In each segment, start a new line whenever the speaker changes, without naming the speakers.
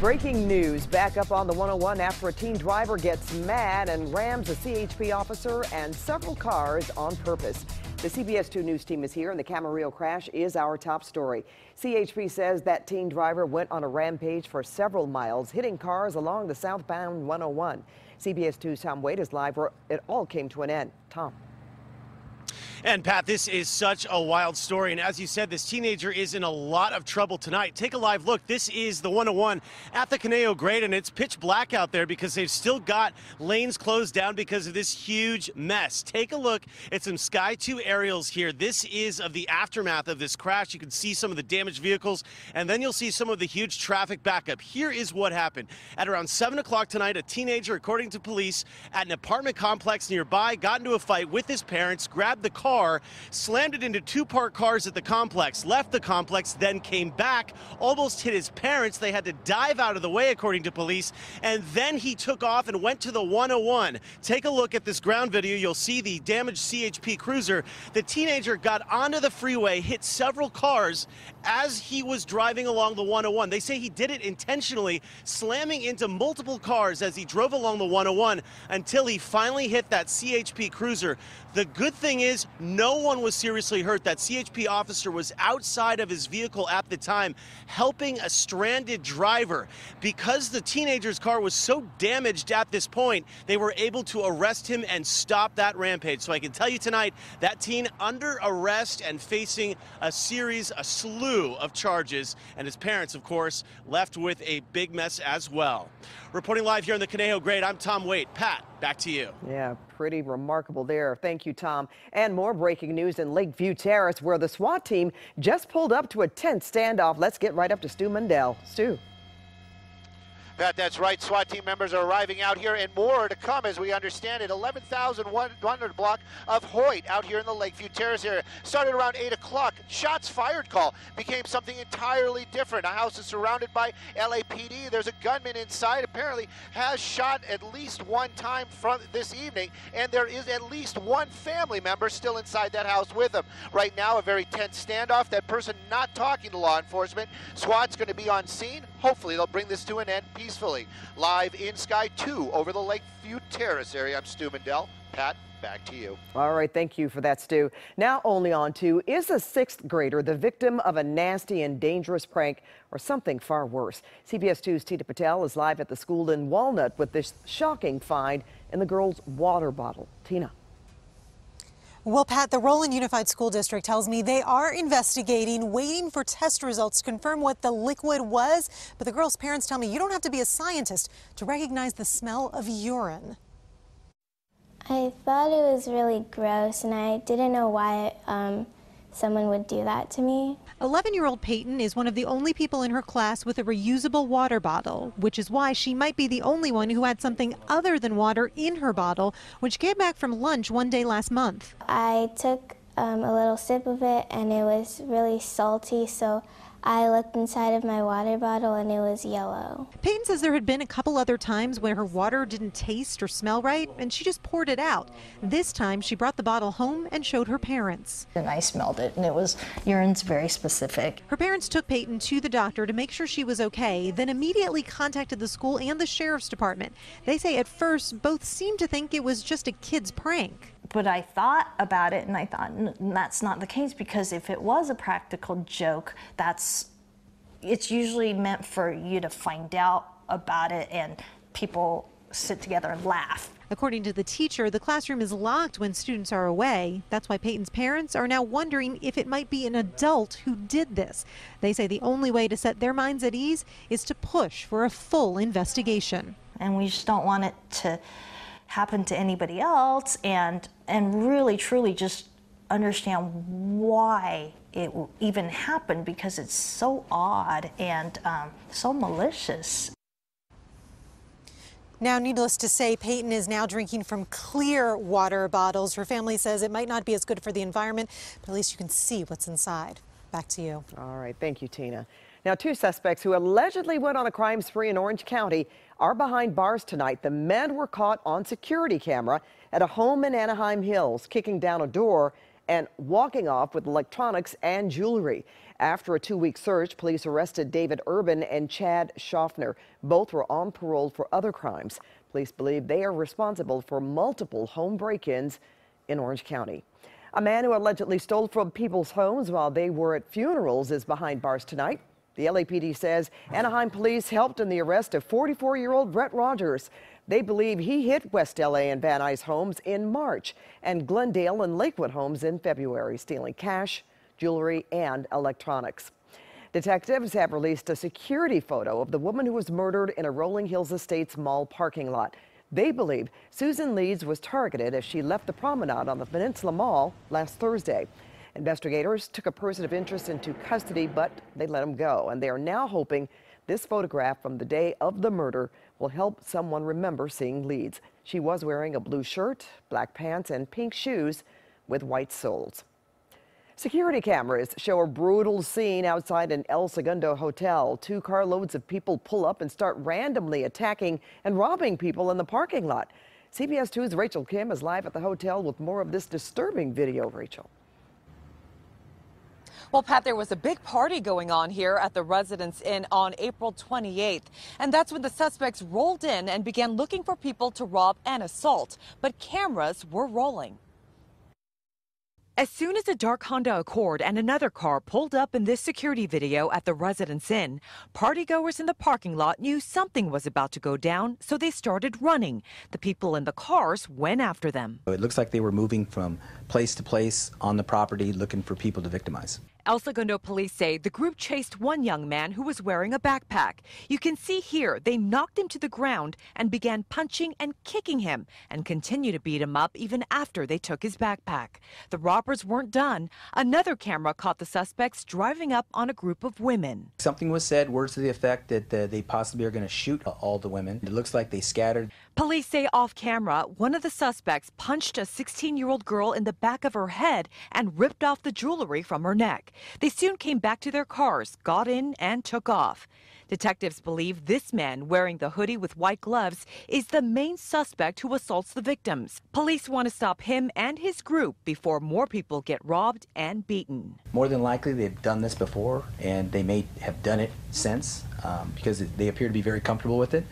Breaking news, back up on the 101 after a teen driver gets mad and rams a CHP officer and several cars on purpose. The CBS2 News team is here, and the Camarillo crash is our top story. CHP says that teen driver went on a rampage for several miles, hitting cars along the southbound 101. CBS2's Tom Wade is live where it all came to an end. Tom.
And Pat, this is such a wild story. And as you said, this teenager is in a lot of trouble tonight. Take a live look. This is the 101 at the Conejo Grade, and it's pitch black out there because they've still got lanes closed down because of this huge mess. Take a look at some Sky 2 aerials here. This is of the aftermath of this crash. You can see some of the damaged vehicles, and then you'll see some of the huge traffic backup. Here is what happened. At around 7 o'clock tonight, a teenager, according to police, at an apartment complex nearby, got into a fight with his parents, grabbed the car, slammed it into two parked cars at the complex, left the complex, then came back, almost hit his parents. They had to dive out of the way, according to police, and then he took off and went to the 101. Take a look at this ground video. You'll see the damaged CHP Cruiser. The teenager got onto the freeway, hit several cars as he was driving along the 101. They say he did it intentionally, slamming into multiple cars as he drove along the 101 until he finally hit that CHP Cruiser. The good thing is no one was seriously hurt. That CHP officer was outside of his vehicle at the time, helping a stranded driver. Because the teenager's car was so damaged at this point, they were able to arrest him and stop that rampage. So I can tell you tonight, that teen under arrest and facing a slew of charges, and his parents, of course, left with a big mess as well. Reporting live here in the Conejo Grade, I'm Tom Waite. Pat, back to you.
Yeah, pretty remarkable there. Thank you, Tom. And more breaking news in Lakeview Terrace, where the SWAT team just pulled up to a tense standoff. Let's get right up to Stu Mundell. Stu.
Pat, that's right. SWAT team members are arriving out here, and more to come as we understand it. 11,100 block of Hoyt out here in the Lakeview Terrace area. Started around 8 o'clock. Shots fired call became something entirely different. A house is surrounded by LAPD. There's a gunman inside, apparently has shot at least one time from this evening, and there is at least one family member still inside that house with him. Right now, a very tense standoff. That person not talking to law enforcement. SWAT's going to be on scene. Hopefully, they'll bring this to an end peacefully. Live in Sky 2 over the Lakeview Terrace area. I'm Stu Mundell. Pat, back to you.
All right, thank you for that, Stu. Now only on to, is a sixth grader the victim of a nasty and dangerous prank or something far worse? CBS 2's Tina Patel is live at the school in Walnut with this shocking find in the girl's water bottle. Tina.
Well, Pat, the Roland Unified School District tells me they are investigating, waiting for test results to confirm what the liquid was. But the girl's parents tell me you don't have to be a scientist to recognize the smell of urine.
I thought it was really gross, and I didn't know why someone would do that to me.
11-year-old Peyton is one of the only people in her class with a reusable water bottle, which is why she might be the only one who had something other than water in her bottle when she came back from lunch one day last month.
I took a little sip of it, and it was really salty, so I looked inside of my water bottle and it was yellow.
Peyton says there had been a couple other times where her water didn't taste or smell right, and she just poured it out. This time she brought the bottle home and showed her parents.
And I smelled it, and it was urine's very specific.
Her parents took Peyton to the doctor to make sure she was okay, then immediately contacted the school and the sheriff's department. They say at first both seemed to think it was just a kid's prank.
But I thought about it, and I thought that's not the case, because if it was a practical joke, it's usually meant for you to find out about it and people sit together and laugh.
According to the teacher, the classroom is locked when students are away. That's why Peyton's parents are now wondering if it might be an adult who did this. They say the only way to set their minds at ease is to push for a full investigation.
And we just don't want it to happen to anybody else, and really truly just understand why it even happened, because it's so odd and so malicious.
Now, needless to say, Peyton is now drinking from clear water bottles. Her family says it might not be as good for the environment, but at least you can see what's inside. Back to you.
All right, thank you, Tina. Now, two suspects who allegedly went on a crime spree in Orange County are behind bars tonight. The men were caught on security camera at a home in Anaheim Hills, kicking down a door and walking off with electronics and jewelry. After a 2-week search, police arrested David Urban and Chad Schaffner. Both were on parole for other crimes. Police believe they are responsible for multiple home break-ins in Orange County. A man who allegedly stole from people's homes while they were at funerals is behind bars tonight. The LAPD says Anaheim police helped in the arrest of 44-year-old Brett Rogers. They believe he hit West LA and Van Nuys homes in March and Glendale and Lakewood homes in February, stealing cash, jewelry, and electronics. Detectives have released a security photo of the woman who was murdered in a Rolling Hills Estates mall parking lot. They believe Susan Leeds was targeted as she left the promenade on the Peninsula Mall last Thursday. Investigators took a person of interest into custody, but they let him go, and they are now hoping this photograph from the day of the murder will help someone remember seeing Leeds. She was wearing a blue shirt, black pants, and pink shoes with white soles. Security cameras show a brutal scene outside an El Segundo hotel. 2 carloads of people pull up and start randomly attacking and robbing people in the parking lot. CBS 2's Rachel Kim is live at the hotel with more of this disturbing video. Rachel.
Well, Pat, there was a big party going on here at the Residence Inn on April 28th. And that's when the suspects rolled in and began looking for people to rob and assault. But cameras were rolling. As soon as a dark Honda Accord and another car pulled up in this security video at the Residence Inn, partygoers in the parking lot knew something was about to go down, so they started running. The people in the cars went after them.
It looks like they were moving from place to place on the property looking for people to victimize.
El Segundo police say the group chased one young man who was wearing a backpack. You can see here they knocked him to the ground and began punching and kicking him and continued to beat him up even after they took his backpack. The robbers weren't done. Another camera caught the suspects driving up on a group of women.
Something was said, words to the effect that they possibly are going to shoot all the women. It looks like they scattered.
Police say off camera, one of the suspects punched a 16-year-old girl in the back of her head and ripped off the jewelry from her neck. They soon came back to their cars, got in, and took off. Detectives believe this man wearing the hoodie with white gloves is the main suspect who assaults the victims. Police want to stop him and his group before more people get robbed and beaten.
More than likely, they've done this before, and they may have done it since because they appear to be very comfortable with it.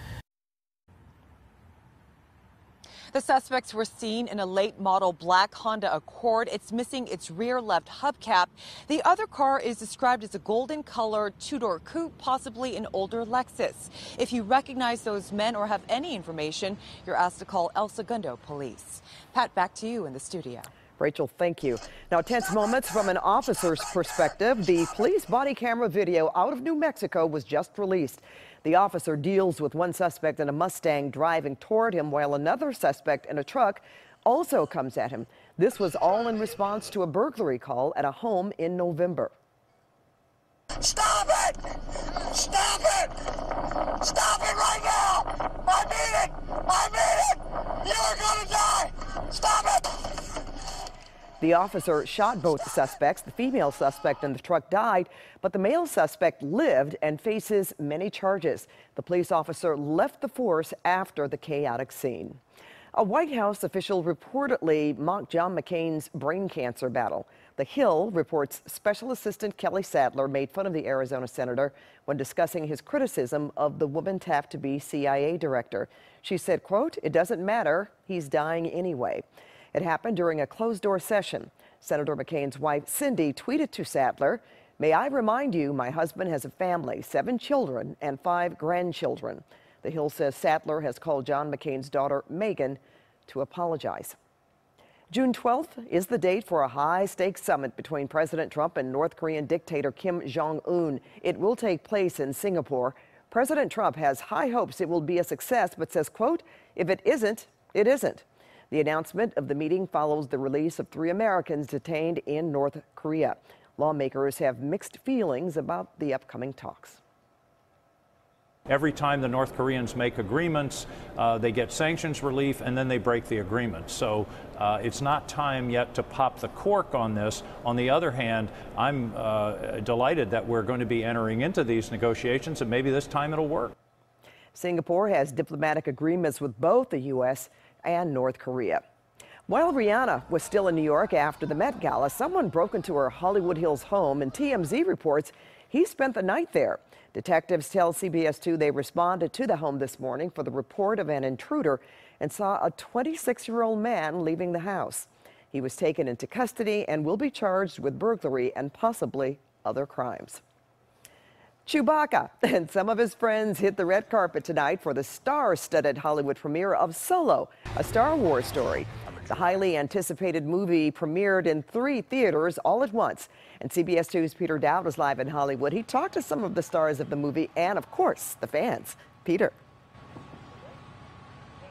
The suspects were seen in a late model black Honda Accord. It's missing its rear left hubcap. The other car is described as a golden colored 2-door coupe, possibly an older Lexus. If you recognize those men or have any information, you're asked to call El Segundo police. Pat, back to you in the studio.
Rachel, thank you. Now, tense moments from an officer's perspective. The police body camera video out of New Mexico was just released. The officer deals with one suspect in a Mustang driving toward him while another suspect in a truck also comes at him. This was all in response to a burglary call at a home in November.
Stop it! Stop it! Stop it right now! I mean it! I mean it! You're gonna die! Stop it!
The officer shot both suspects. The female suspect in the truck died, but the male suspect lived and faces many charges. The police officer left the force after the chaotic scene. A White House official reportedly mocked John McCain's brain cancer battle. The Hill reports Special Assistant Kelly Sadler made fun of the Arizona senator when discussing his criticism of the woman tapped to be CIA director. She said, quote, "It doesn't matter. He's dying anyway." It happened during a closed-door session. Senator McCain's wife, Cindy, tweeted to Sadler, "May I remind you, my husband has a family, 7 children and 5 grandchildren." The Hill says Sadler has called John McCain's daughter, Megan, to apologize. June 12th is the date for a high-stakes summit between President Trump and North Korean dictator Kim Jong-un. It will take place in Singapore. President Trump has high hopes it will be a success, but says, quote, "If it isn't, it isn't." The announcement of the meeting follows the release of 3 Americans detained in North Korea. Lawmakers have mixed feelings about the upcoming talks.
Every time the North Koreans make agreements, they get sanctions relief and then they break the agreement. So it's not time yet to pop the cork on this. On the other hand, I'm delighted that we're going to be entering into these negotiations, and maybe this time it'll work.
Singapore has diplomatic agreements with both the U.S. and North Korea. While Rihanna was still in New York after the Met Gala, someone broke into her Hollywood Hills home, and TMZ reports he spent the night there. Detectives tell CBS2 they responded to the home this morning for the report of an intruder and saw a 26-year-old man leaving the house. He was taken into custody and will be charged with burglary and possibly other crimes. Chewbacca and some of his friends hit the red carpet tonight for the star-studded Hollywood premiere of Solo, a Star Wars story. The highly anticipated movie premiered in 3 theaters all at once. And CBS 2's Peter Dowd was live in Hollywood. He talked to some of the stars of the movie and, of course, the fans. Peter.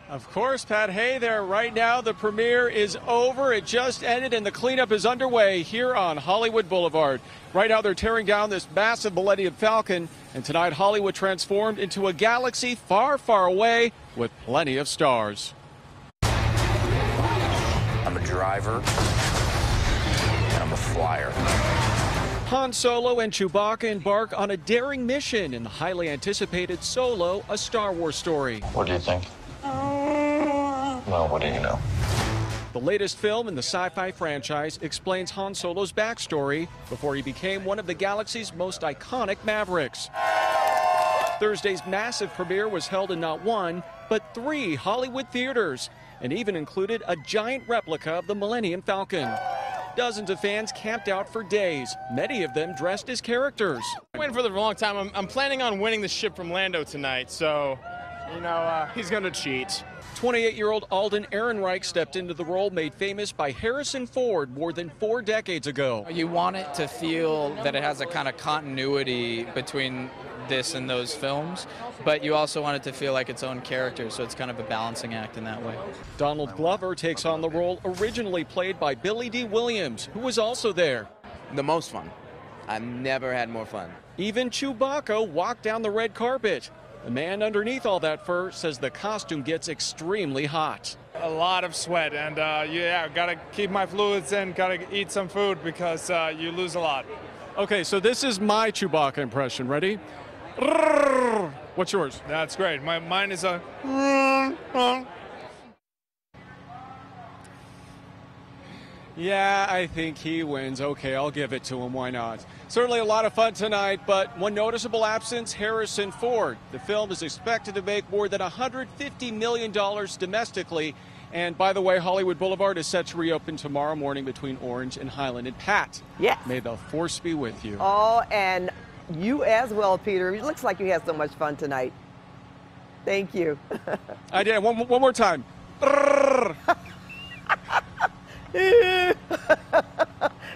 Of course, Pat. Hey there. Right now, the premiere is over. It just ended, and the cleanup is underway here on Hollywood Boulevard. Right now, they're tearing down this massive Millennium Falcon, and tonight, Hollywood transformed into a galaxy far, far away with plenty of stars.
I'm a driver, and I'm a flyer.
Han Solo and Chewbacca embark on a daring mission in the highly anticipated Solo, a Star Wars story.
What do you think? Well, what do you know?
The latest film in the sci-fi franchise explains Han Solo's backstory before he became one of the galaxy's most iconic mavericks. Thursday's massive premiere was held in not 1, but 3 Hollywood theaters, and even included a giant replica of the Millennium Falcon. Dozens of fans camped out for days, many of them dressed as characters.
I've been waiting for the long time. I'm planning on winning the ship from Lando tonight, so, you know, he's going to cheat.
28-year-old Alden Ehrenreich stepped into the role made famous by Harrison Ford more than 4 decades ago.
You want it to feel that it has a kind of continuity between this and those films, but you also want it to feel like its own character, so it's kind of a balancing act in that way.
Donald Glover takes on the role originally played by Billy D. Williams, who was also there.
The most fun. I've never had more fun.
Even Chewbacca walked down the red carpet. The man underneath all that fur says the costume gets extremely hot.
A lot of sweat, and yeah, gotta keep my fluids in, gotta eat some food because you lose a lot.
Okay, so this is my Chewbacca impression. Ready? What's yours?
That's great. Mine is a...
Yeah, I think he wins. Okay, I'll give it to him. Why not? Certainly a lot of fun tonight, but one noticeable absence, Harrison Ford. The film is expected to make more than $150 million domestically. And by the way, Hollywood Boulevard is set to reopen tomorrow morning between Orange and Highland. And Pat,
yes,
may the force be with you.
Oh, and you as well, Peter. It looks like you had so much fun tonight. Thank you.
I did. One more time.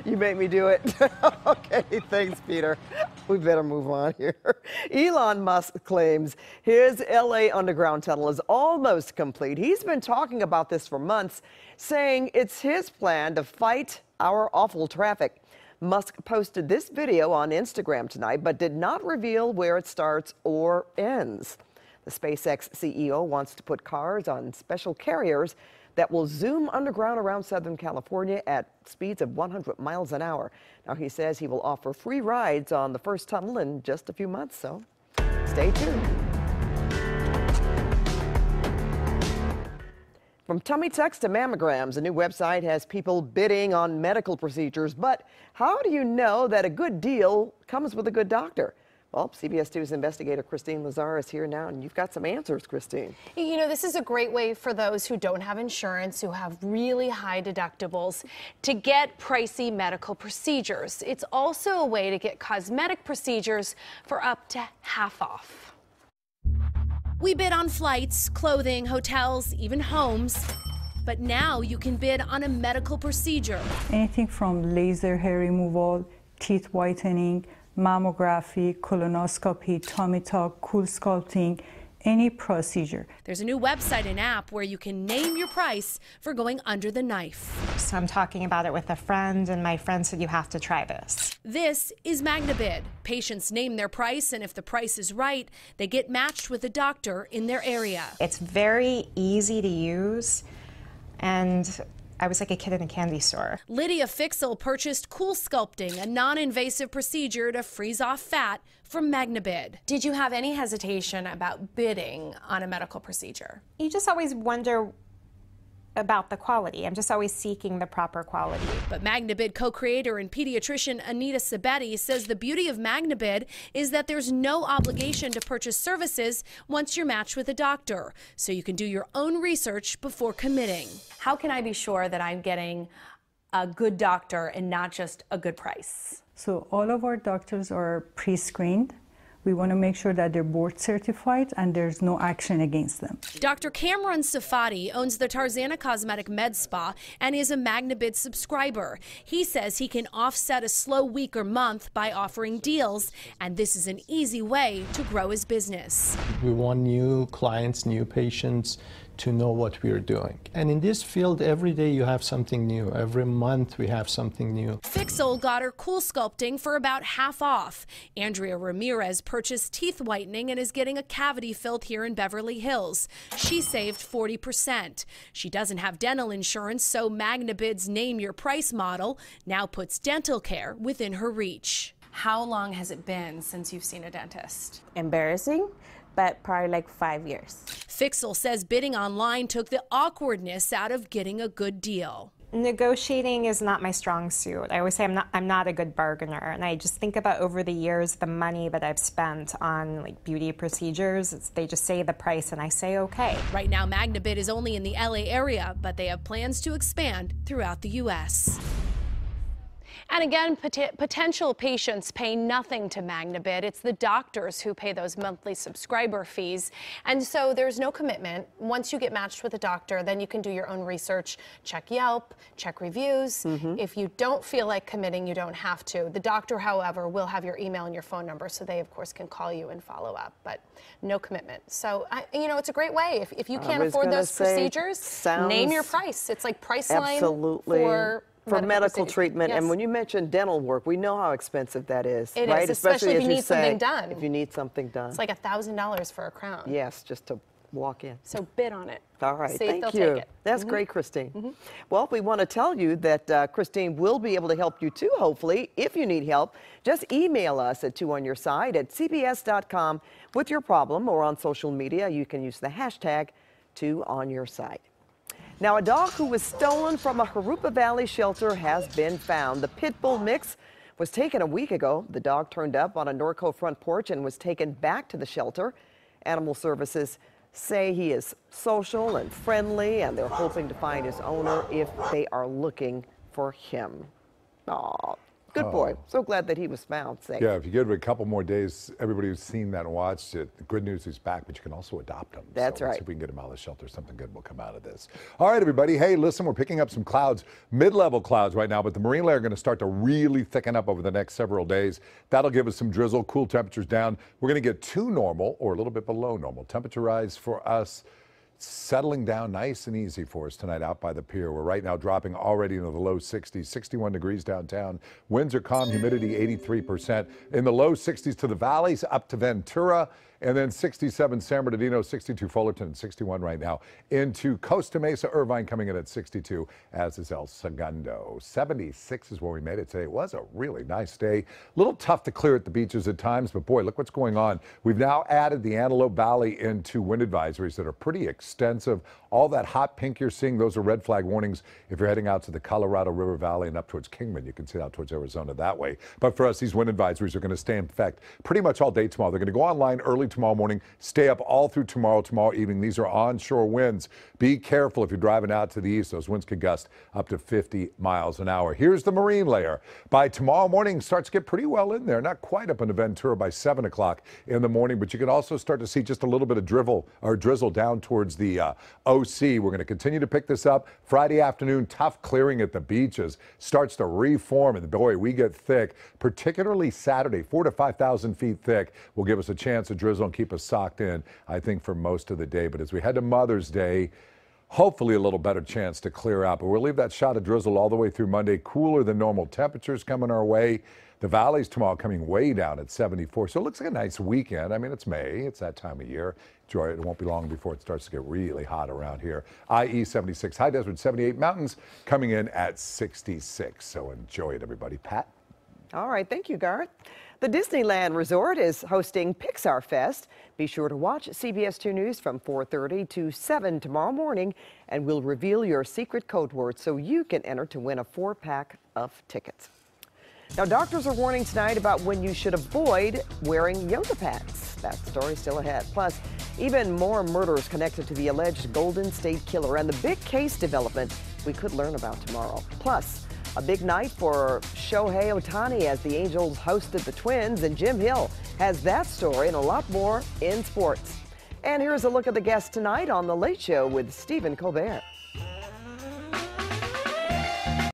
You make me do it. Okay, thanks, Peter. We better move on here. Elon Musk claims his LA underground tunnel is almost complete. He's been talking about this for months, saying it's his plan to fight our awful traffic. Musk posted this video on Instagram tonight, but did not reveal where it starts or ends. The SpaceX CEO wants to put cars on special carriers that will zoom underground around Southern California at speeds of 100 miles an hour. Now, he says he will offer free rides on the first tunnel in just a few months, so stay tuned. From tummy tucks to mammograms, a new website has people bidding on medical procedures. But how do you know that a good deal comes with a good doctor? Well, CBS 2's investigator Christine Lazar is here now, and you've got some answers, Christine.
You know, this is a great way for those who don't have insurance, who have really high deductibles, to get pricey medical procedures. It's also a way to get cosmetic procedures for up to half off.
We bid on flights, clothing, hotels, even homes. But now you can bid on a medical procedure.
Anything from laser hair removal, teeth whitening, mammography, colonoscopy, tummy tuck, cool sculpting, any procedure.
There's a new website and app where you can name your price for going under the knife.
So I'm talking about it with a friend, and my friend said you have to try this.
This is MagnaBid. Patients name their price, and if the price is right, they get matched with a doctor in their area.
It's very easy to use, and I was like a kid in a candy store.
Lydia Fixel purchased Cool Sculpting, a non-invasive procedure to freeze off fat from MagnaBid.
Did you have any hesitation about bidding on a medical procedure?
You just always wonder about the quality. I'm just always seeking the proper quality.
But MagnaBid co-creator and pediatrician Anita Sabetti says the beauty of MagnaBid is that there's no obligation to purchase services once you're matched with a doctor, so you can do your own research before committing.
How can I be sure that I'm getting a good doctor and not just a good price?
So all of our doctors are pre-screened. We want to make sure that they're board certified and there's no action against them.
Dr. Cameron Safadi owns the Tarzana Cosmetic Med Spa and is a MagnaBid subscriber. He says he can offset a slow week or month by offering deals, and this is an easy way to grow his business.
We want new clients, new patients to know what we're doing. And in this field, every day you have something new. Every month we have something new.
Fixol got her cool sculpting for about half off. Andrea Ramirez purchased teeth whitening and is getting a cavity filled here in Beverly Hills. She saved 40%. She doesn't have dental insurance, so MagnaBid's Name Your Price model now puts dental care within her reach.
How long has it been since you've seen a dentist?
Embarrassing, but probably like 5 years.
Fixol says bidding online took the awkwardness out of getting a good deal.
Negotiating is not my strong suit. I always say I'm not a good bargainer, and I just think about over the years the money that I've spent on like beauty procedures. They just say the price and I say okay.
Right now MagnaBid is only in the LA area, but they have plans to expand throughout the US. And again, potential patients pay nothing to MagnaBid. It's the doctors who pay those monthly subscriber fees. And so there's no commitment. Once you get matched with a doctor, then you can do your own research, check Yelp, check reviews. If you don't feel like committing, you don't have to. The doctor, however, will have your email and your phone number, so they, of course, can call you and follow up, but no commitment. So, you know, it's a great way. If you can't afford those procedures, name your price. It's like Priceline for medical
treatment.
Yes.
And when you mentioned dental work, we know how expensive that is.
It
right?
is, especially if you need something done.
If you need something done.
It's like $1,000 for a crown.
Yes, just to walk in.
So bid on it.
All right,
See if
thank
they'll
you.
take it.
That's great, Christine. Well, we want to tell you that Christine will be able to help you too, hopefully. If you need help, just email us at 2OnYourSide at CBS.com with your problem, or on social media. You can use the hashtag 2OnYourSide. Now, a dog who was stolen from a Harupa Valley shelter has been found. The pit bull mix was taken a week ago. The dog turned up on a Norco front porch and was taken back to the shelter. Animal Services say he is social and friendly, and they're hoping to find his owner if they are looking for him. Aw, good boy. So glad that he was found safe.
Yeah, if you give it a couple more days, everybody who's seen that and watched it, the good news is back, but you can also adopt him.
That's right.
Let's see if we can get him out of the shelter. Something good will come out of this. All right, everybody. Hey, listen, we're picking up some clouds, mid-level clouds right now, but the marine layer are going to start to really thicken up over the next several days. That'll give us some drizzle, cool temperatures down. We're going to get to normal or a little bit below normal. Temperature rise for us settling down nice and easy for us tonight out by the pier. We're right now dropping already into the low 60s, 61 degrees downtown. Winds are calm, humidity 83%. In the low 60s to the valleys, up to Ventura, and then 67 San Bernardino, 62 Fullerton, 61 right now. Into Costa Mesa, Irvine coming in at 62, as is El Segundo. 76 is where we made it today. It was a really nice day. A little tough to clear at the beaches at times, but boy, look what's going on. We've now added the Antelope Valley into wind advisories that are pretty extensive. All that hot pink you're seeing, those are red flag warnings if you're heading out to the Colorado River Valley and up towards Kingman. You can see out towards Arizona that way. But for us, these wind advisories are going to stay in effect pretty much all day tomorrow. They're going to go online early tomorrow morning, stay up all through tomorrow evening. These are onshore winds. Be careful if you're driving out to the east. Those winds could gust up to 50 miles an hour. Here's the marine layer. By tomorrow morning, starts to get pretty well in there. Not quite up into Ventura by 7 o'clock in the morning, but you can also start to see just a little bit of drizzle down towards the OC. We're going to continue to pick this up. Friday afternoon, tough clearing at the beaches. Starts to reform, and boy, we get thick, particularly Saturday, 4,000 to 5,000 feet thick. Will give us a chance of drizzle and keep us socked in, I think, for most of the day. But as we head to Mother's Day, hopefully a little better chance to clear out. But we'll leave that shot of drizzle all the way through Monday. Cooler than normal temperatures coming our way. The valleys tomorrow coming way down at 74. So it looks like a nice weekend. I mean, it's May. It's that time of year. Enjoy it. It won't be long before it starts to get really hot around here. IE 76, High Desert 78, mountains coming in at 66. So enjoy it, everybody. Pat?
All right, thank you, Garth. The Disneyland Resort is hosting Pixar Fest. Be sure to watch CBS2 News from 4:30 to 7 tomorrow morning, and we'll reveal your secret code word so you can enter to win a 4-pack of tickets. Now, doctors are warning tonight about when you should avoid wearing yoga pants. That story's still ahead. Plus, even more murders connected to the alleged Golden State Killer and the big case development we could learn about tomorrow. Plus, a big night for Shohei Ohtani as the Angels hosted the Twins, and Jim Hill has that story and a lot more in sports. And here's a look at the guests tonight on The Late Show with Stephen Colbert.